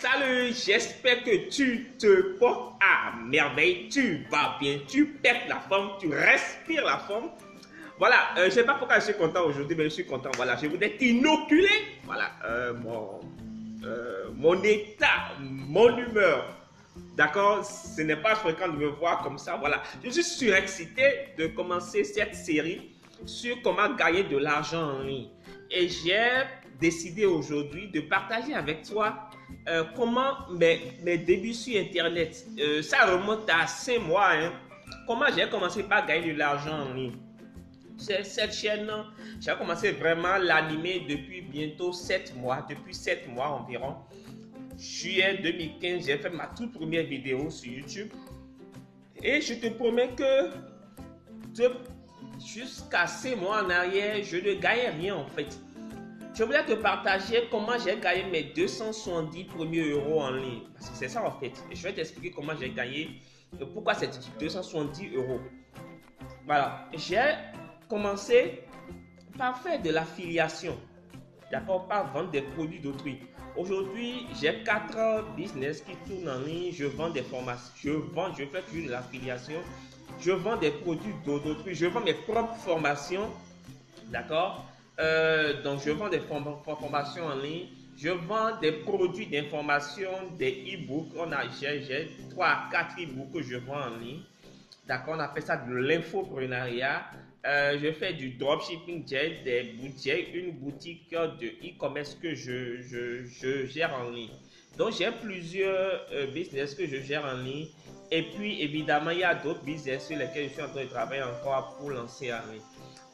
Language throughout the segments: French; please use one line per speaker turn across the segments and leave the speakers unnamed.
Salut, j'espère que tu te portes à merveille, tu vas bien, tu pètes la forme, tu respires la forme. Voilà, je ne sais pas pourquoi je suis content aujourd'hui, mais je suis content. Voilà, je voudrais t'inoculer. Voilà, mon état, mon humeur. D'accord, ce n'est pas fréquent de me voir comme ça. Voilà, je suis surexcité de commencer cette série sur comment gagner de l'argent en ligne. Et j'ai décidé aujourd'hui de partager avec toi comment mes débuts sur Internet. Ça remonte à 5 mois. Hein. Comment j'ai commencé par gagner de l'argent en ligne. Cette chaîne, j'ai commencé vraiment à l'animer depuis bientôt 7 mois, depuis 7 mois environ. Juillet 2015, j'ai fait ma toute première vidéo sur YouTube. Et je te promets que jusqu'à 6 mois en arrière, je ne gagnais rien en fait. Je voulais te partager comment j'ai gagné mes 270 premiers euros en ligne. Parce que c'est ça en fait. Et je vais t'expliquer comment j'ai gagné et pourquoi c'est 270 euros. Voilà. J'ai commencé par faire de l'affiliation. D'accord, par vendre des produits d'autrui. Aujourd'hui, j'ai 4 business qui tournent en ligne. Je vends des formations. Je fais toujours de l'affiliation. Je vends des produits d'autrui. Je vends mes propres formations. D'accord. Donc, je vends des formations en ligne. Je vends des produits d'information, des e-books. J'ai 3 à 4 e-books que je vends en ligne. D'accord, on appelle ça de l'infoprenariat. Je fais du dropshipping, j'ai une boutique de e-commerce que je gère en ligne. Donc, j'ai plusieurs business que je gère en ligne. Et puis, évidemment, il y a d'autres business sur lesquels je suis en train de travailler encore pour lancer en ligne.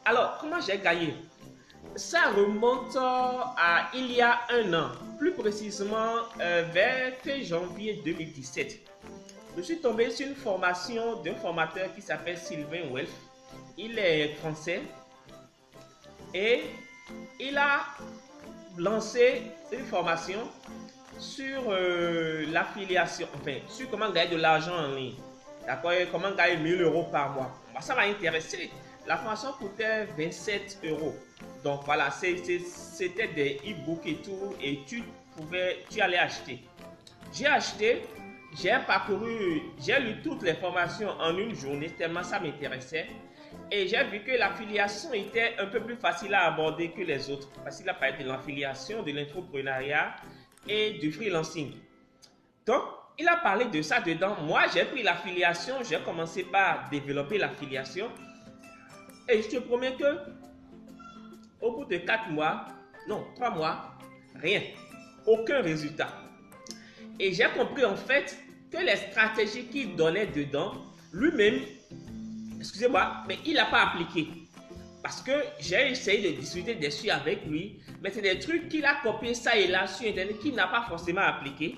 Alors, comment j'ai gagné? Ça remonte à il y a un an, plus précisément vers fin janvier 2017. Je suis tombé sur une formation d'un formateur qui s'appelle Sylvain Welf. Il est français et il a lancé une formation sur l'affiliation, enfin sur comment gagner de l'argent en ligne. D'accord, comment gagner 1000 euros par mois. Moi, ça m'a intéressé. La formation coûtait 27 euros. Donc voilà, c'était des e-books et tout, et tu allais acheter. J'ai acheté, j'ai parcouru, j'ai lu toutes les formations en une journée, tellement ça m'intéressait. Et j'ai vu que l'affiliation était un peu plus facile à aborder que les autres. Facile à parler de l'affiliation, de l'infoprenariat et du freelancing. Donc, il a parlé de ça dedans. Moi, j'ai pris l'affiliation, j'ai commencé par développer l'affiliation. Et je te promets que au bout de 4 mois, non, 3 mois, rien. Aucun résultat. Et j'ai compris en fait que les stratégies qu'il donnait dedans, lui-même, excusez-moi, mais il n'a pas appliqué. Parce que j'ai essayé de discuter dessus avec lui, mais c'est des trucs qu'il a copié ça et là sur Internet qu'il n'a pas forcément appliqué.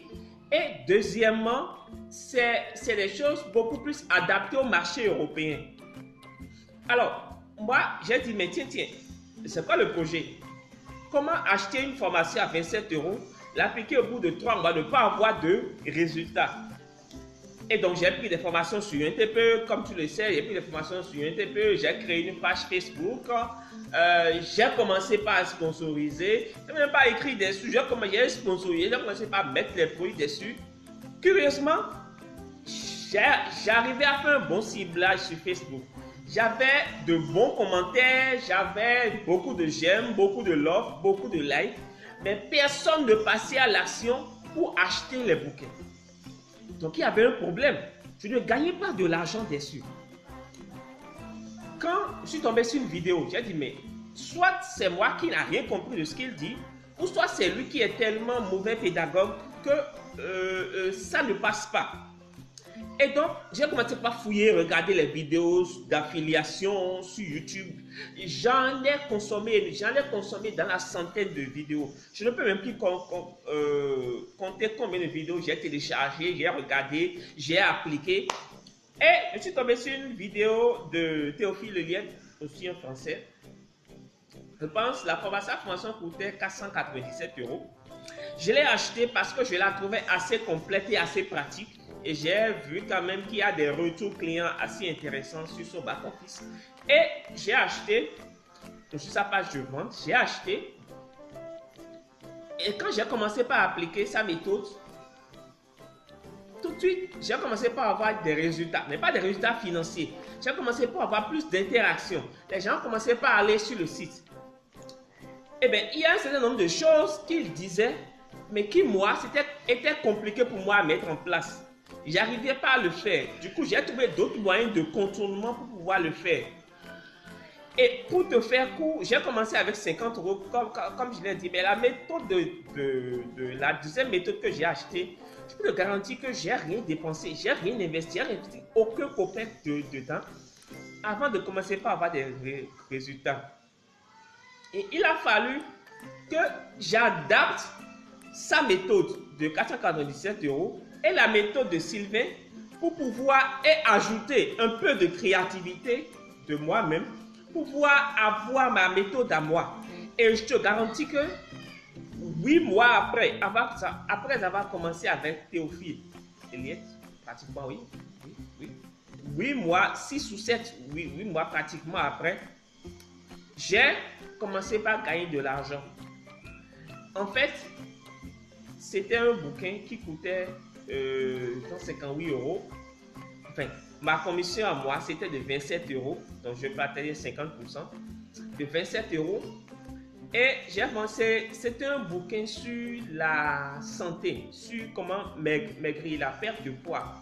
Et deuxièmement, c'est des choses beaucoup plus adaptées au marché européen. Alors, moi, j'ai dit, mais tiens, c'est quoi le projet? Comment acheter une formation à 27 euros, l'appliquer au bout de 3 mois, ne pas avoir de résultats? Et donc, j'ai pris des formations sur UNTP, comme tu le sais, j'ai pris des formations sur UNTP, j'ai créé une page Facebook, j'ai commencé par sponsoriser, je n'ai même pas écrit dessus, j'ai commencé par mettre les produits dessus. Curieusement, j'arrivais à faire un bon ciblage sur Facebook. J'avais de bons commentaires, j'avais beaucoup de j'aime, beaucoup de love, beaucoup de likes, mais personne ne passait à l'action pour acheter les bouquins. Donc il y avait un problème. Je ne gagnais pas de l'argent dessus. Quand je suis tombé sur une vidéo, j'ai dit, mais soit c'est moi qui n'ai rien compris de ce qu'il dit, ou soit c'est lui qui est tellement mauvais pédagogue que ça ne passe pas. Et donc, j'ai commencé par fouiller, regarder les vidéos d'affiliation sur YouTube. J'en ai consommé dans la centaine de vidéos. Je ne peux même plus compter combien de vidéos j'ai téléchargées, j'ai regardé, j'ai appliqué. Et je suis tombé sur une vidéo de Théophile Lelièvre, aussi en français. Je pense que la formation coûtait 497 euros. Je l'ai acheté parce que je la trouvais assez complète et assez pratique. Et j'ai vu quand même qu'il y a des retours clients assez intéressants sur son back-office. Et j'ai acheté, sur sa page de vente, j'ai acheté. Et quand j'ai commencé par appliquer sa méthode, suite, j'ai commencé par avoir des résultats, mais pas des résultats financiers. J'ai commencé par avoir plus d'interactions. Les gens commençaient par aller sur le site. Eh bien, il y a un certain nombre de choses qu'ils disaient, mais qui, moi, était compliqué pour moi à mettre en place. J'arrivais pas à le faire. Du coup, j'ai trouvé d'autres moyens de contournement pour pouvoir le faire. Et pour te faire court, j'ai commencé avec 50 euros, comme je l'ai dit. Mais la méthode la deuxième méthode que j'ai achetée, je peux te garantir que j'ai rien dépensé, j'ai rien investi, j'ai investi aucun copain dedans avant de commencer par avoir des résultats. Et il a fallu que j'adapte sa méthode de 497 euros et la méthode de Sylvain pour pouvoir ajouter un peu de créativité de moi-même pour pouvoir avoir ma méthode à moi. Et je te garantis que 8 mois après avoir commencé avec Théophile Elliott, pratiquement oui. 8 mois, 6 ou 7, 8 mois pratiquement après, j'ai commencé par gagner de l'argent. En fait, c'était un bouquin qui coûtait 158 euros. Enfin, ma commission à moi, c'était de 27 euros. Donc, je partageais 50% de 27 euros. Et j'ai avancé, c'était un bouquin sur la santé, sur comment maigrir, la perte de poids.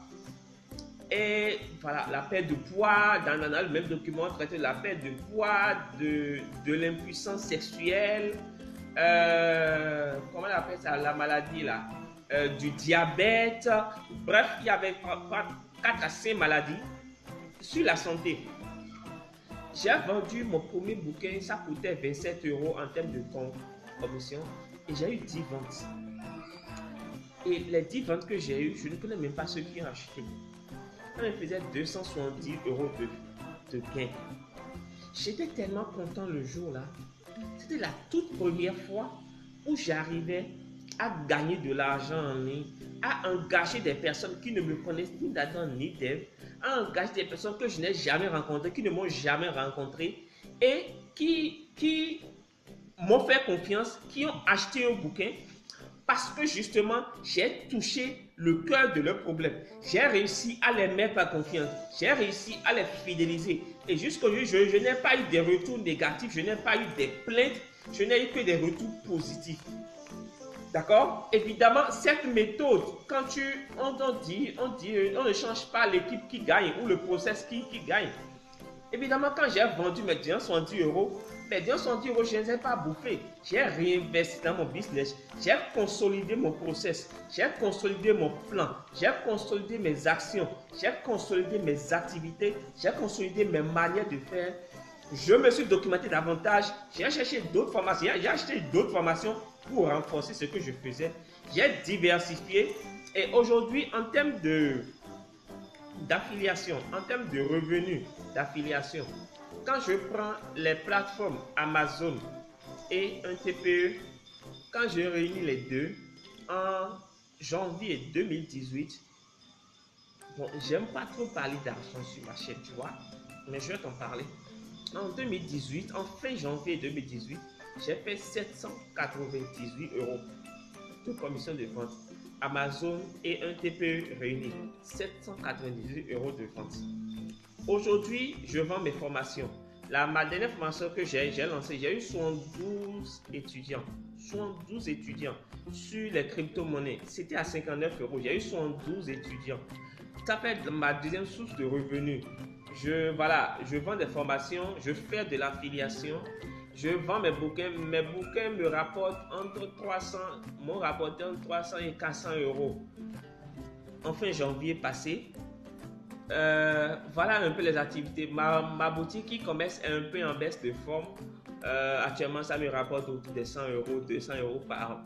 Et voilà, la perte de poids, dans le même document, on traitait de la perte de poids, de l'impuissance sexuelle, comment on appelle ça, la maladie là, du diabète. Bref, il y avait 4 à 5 maladies sur la santé. J'ai vendu mon premier bouquin, ça coûtait 27 euros en termes de commission et j'ai eu 10 ventes. Et les 10 ventes que j'ai eues, je ne connais même pas ceux qui ont acheté. On me faisait 270 euros de gain. J'étais tellement content le jour-là. C'était la toute première fois où j'arrivais à gagner de l'argent en ligne, à engager des personnes qui ne me connaissent ni d'Adam ni d'Ève, à engager des personnes que je n'ai jamais rencontrées, qui ne m'ont jamais rencontré et qui m'ont fait confiance, qui ont acheté un bouquin parce que justement, j'ai touché le cœur de leurs problèmes. J'ai réussi à les mettre en confiance. J'ai réussi à les fidéliser. Et jusqu'aujourd'hui, je n'ai pas eu des retours négatifs, je n'ai pas eu des plaintes, je n'ai eu que des retours positifs. D'accord? Évidemment, cette méthode, quand on ne change pas l'équipe qui gagne ou le process qui gagne. Évidemment, quand j'ai vendu mes 270 euros, mes 270 euros, je ne les ai pas bouffés. J'ai réinvesti dans mon business. J'ai consolidé mon process. J'ai consolidé mon plan. J'ai consolidé mes actions. J'ai consolidé mes activités. J'ai consolidé mes manières de faire. Je me suis documenté davantage. J'ai cherché d'autres formations. J'ai acheté d'autres formations pour renforcer ce que je faisais. J'ai diversifié. Et aujourd'hui, en termes d'affiliation, en termes de revenus d'affiliation, quand je prends les plateformes Amazon et un TPE, quand je réunis les deux, en janvier 2018, bon, j'aime pas trop parler d'argent sur ma chaîne, tu vois, mais je vais t'en parler. En 2018, en fin janvier 2018, j'ai fait 798 euros de commission de vente. Amazon et un TPE réunis, 798 euros de vente. Aujourd'hui, je vends mes formations. Ma dernière formation que j'ai lancée, j'ai eu 72 étudiants. 72 étudiants sur les crypto-monnaies. C'était à 59 euros. J'ai eu 72 étudiants. Ça fait ma deuxième source de revenus. Je vends des formations, je fais de l'affiliation. Je vends mes bouquins. Mes bouquins me rapportent m'ont rapporté entre 300 et 400 euros. En fin janvier passé, voilà un peu les activités. Ma boutique e-commerce est un peu en baisse de forme. Actuellement, ça me rapporte autour de 100 euros, 200 euros par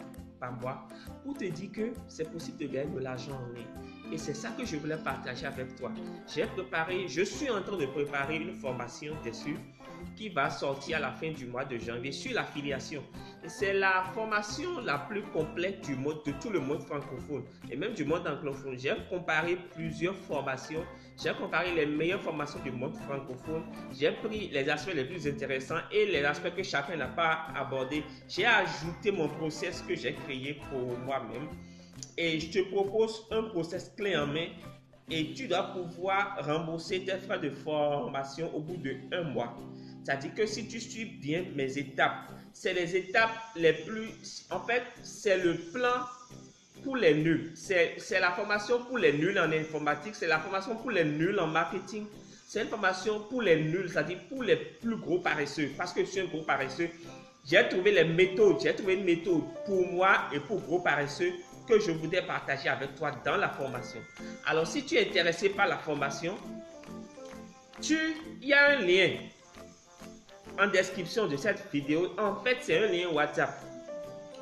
mois. Pour te dire que c'est possible de gagner de l'argent en ligne. Et c'est ça que je voulais partager avec toi. Je suis en train de préparer une formation dessus qui va sortir à la fin du mois de janvier sur l'affiliation. Et c'est la formation la plus complète de tout le monde francophone et même du monde anglophone. J'ai comparé plusieurs formations. J'ai comparé les meilleures formations du monde francophone. J'ai pris les aspects les plus intéressants et les aspects que chacun n'a pas abordés. J'ai ajouté mon process que j'ai créé pour moi-même. Et je te propose un process clé en main et tu dois pouvoir rembourser tes frais de formation au bout de 1 mois. C'est-à-dire que si tu suis bien mes étapes, c'est les étapes les plus... En fait, c'est le plan pour les nuls. C'est la formation pour les nuls en informatique, c'est la formation pour les nuls en marketing. C'est une formation pour les nuls, c'est-à-dire pour les plus gros paresseux. Parce que je suis un gros paresseux, j'ai trouvé les méthodes, j'ai trouvé une méthode pour moi et pour gros paresseux que je voudrais partager avec toi dans la formation. Alors, si tu es intéressé par la formation, il y a un lien en description de cette vidéo. En fait, c'est un lien WhatsApp.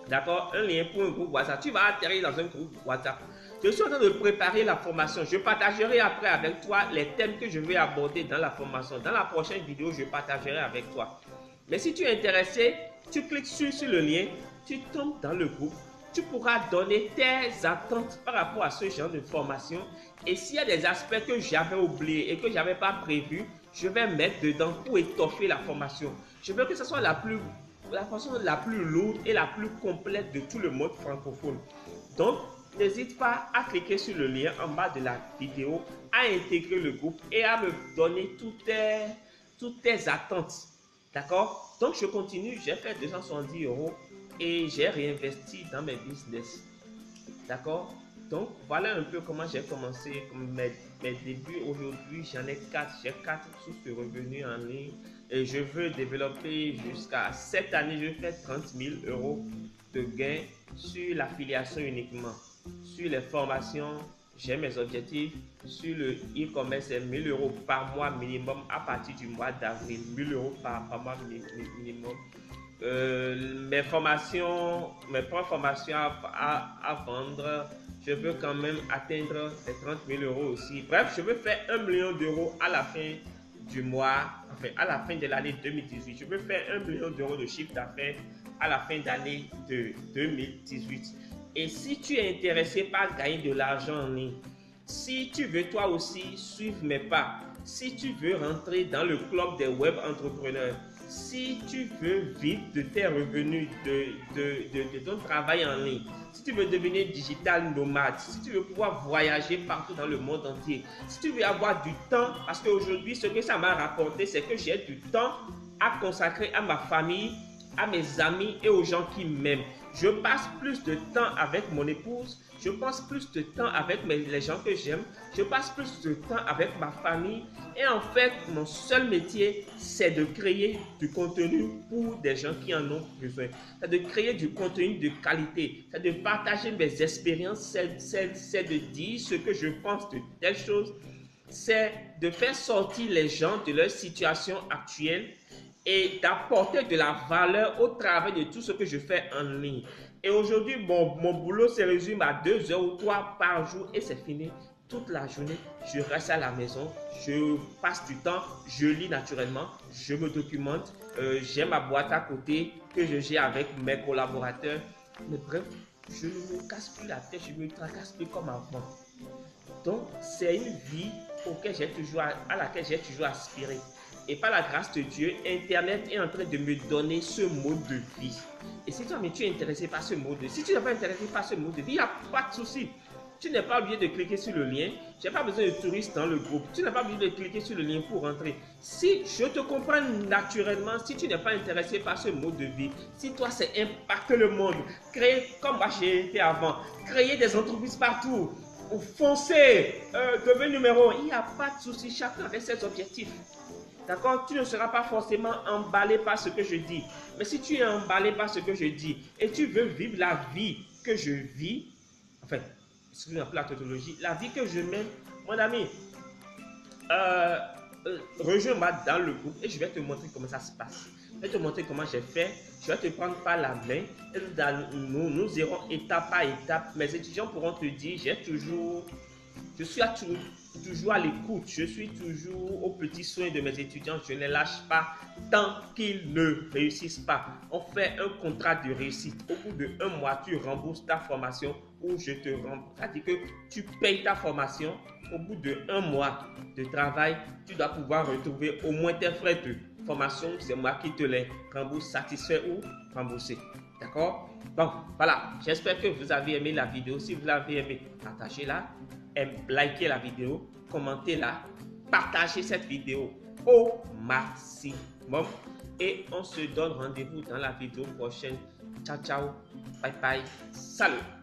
D'accord? Un lien pour un groupe WhatsApp. Tu vas atterrir dans un groupe WhatsApp. Je suis en train de préparer la formation. Je partagerai après avec toi les thèmes que je vais aborder dans la formation. Dans la prochaine vidéo, je partagerai avec toi. Mais si tu es intéressé, tu cliques sur le lien, tu tombes dans le groupe. Tu pourras donner tes attentes par rapport à ce genre de formation. Et s'il y a des aspects que j'avais oubliés et que je n'avais pas prévus, je vais mettre dedans pour étoffer la formation. Je veux que ce soit la formation la plus lourde et la plus complète de tout le monde francophone. Donc, n'hésite pas à cliquer sur le lien en bas de la vidéo, à intégrer le groupe et à me donner toutes tes attentes. D'accord? Donc, je continue. J'ai fait 270 € et j'ai réinvesti dans mes business. D'accord? Donc, voilà un peu comment j'ai commencé mes débuts. Aujourd'hui, j'en ai 4. J'ai 4 sources de revenus en ligne. Et je veux développer jusqu'à cette année, je fais 30 000 € de gains sur l'affiliation uniquement. Sur les formations, j'ai mes objectifs. Sur le e-commerce, c'est 1 000 € par mois minimum à partir du mois d'avril. 1 000 € par mois minimum. Mes formations, mes propres formations à vendre, je veux quand même atteindre les 30 000 € aussi. Bref, je veux faire 1 million d'euros à la fin du mois, enfin à la fin de l'année 2018. Je veux faire 1 million d'euros de chiffre d'affaires à la fin d'année de 2018. Et si tu es intéressé par gagner de l'argent en ligne, si tu veux toi aussi suivre mes pas, si tu veux rentrer dans le club des web entrepreneurs, si tu veux vivre de tes revenus, de ton travail en ligne, si tu veux devenir digital nomade, si tu veux pouvoir voyager partout dans le monde entier, si tu veux avoir du temps, parce qu'aujourd'hui, ce que ça m'a rapporté, c'est que j'ai du temps à consacrer à ma famille, à mes amis et aux gens qui m'aiment. Je passe plus de temps avec mon épouse, je passe plus de temps avec les gens que j'aime, je passe plus de temps avec ma famille. Et en fait, mon seul métier, c'est de créer du contenu pour des gens qui en ont besoin. C'est de créer du contenu de qualité, c'est de partager mes expériences, c'est de dire ce que je pense de telles choses, c'est de faire sortir les gens de leur situation actuelle et d'apporter de la valeur au travers de tout ce que je fais en ligne. Et aujourd'hui, mon boulot se résume à 2 heures ou 3 par jour et c'est fini. Toute la journée, je reste à la maison, je passe du temps, je lis naturellement, je me documente, j'ai ma boîte à côté que je gère avec mes collaborateurs. Mais bref, je ne me casse plus la tête, je ne me tracasse plus comme avant. Donc, c'est une vie à laquelle j'ai toujours aspiré. Et par la grâce de Dieu, Internet est en train de me donner ce mode de vie. Et si toi, tu es intéressé par ce mode de vie, si tu n'es pas intéressé par ce mode de vie, il n'y a pas de souci. Tu n'es pas obligé de cliquer sur le lien. Je n'ai pas besoin de touristes dans le groupe. Tu n'es pas obligé de cliquer sur le lien pour rentrer. Si je te comprends naturellement, si tu n'es pas intéressé par ce mode de vie, si toi, c'est impacter le monde, créer comme moi j'ai été avant, créer des entreprises partout, foncer, devenir numéro 1, il n'y a pas de souci. Chacun avec ses objectifs. D'accord? Tu ne seras pas forcément emballé par ce que je dis. Mais si tu es emballé par ce que je dis et tu veux vivre la vie que je vis, enfin, excusez-moi pour la tautologie, la vie que je mène, mon ami, rejoins-moi dans le groupe et je vais te montrer comment ça se passe. Je vais te montrer comment j'ai fait. Je vais te prendre par la main et nous irons étape par étape. Mes étudiants pourront te dire, je suis toujours à l'écoute, je suis toujours aux petits soins de mes étudiants, je ne les lâche pas tant qu'ils ne réussissent pas. On fait un contrat de réussite. Au bout de 1 mois, tu rembourses ta formation ou je te rembourse. C'est-à-dire que tu payes ta formation. Au bout de 1 mois de travail, tu dois pouvoir retrouver au moins tes frais de formation. C'est moi qui te les rembourse, satisfait ou remboursé. D'accord? Donc, voilà. J'espère que vous avez aimé la vidéo. Si vous l'avez aimé, partagez-la. Likez la vidéo. Commentez-la. Partagez cette vidéo au maximum. Et on se donne rendez-vous dans la vidéo prochaine. Ciao, ciao. Bye, bye. Salut.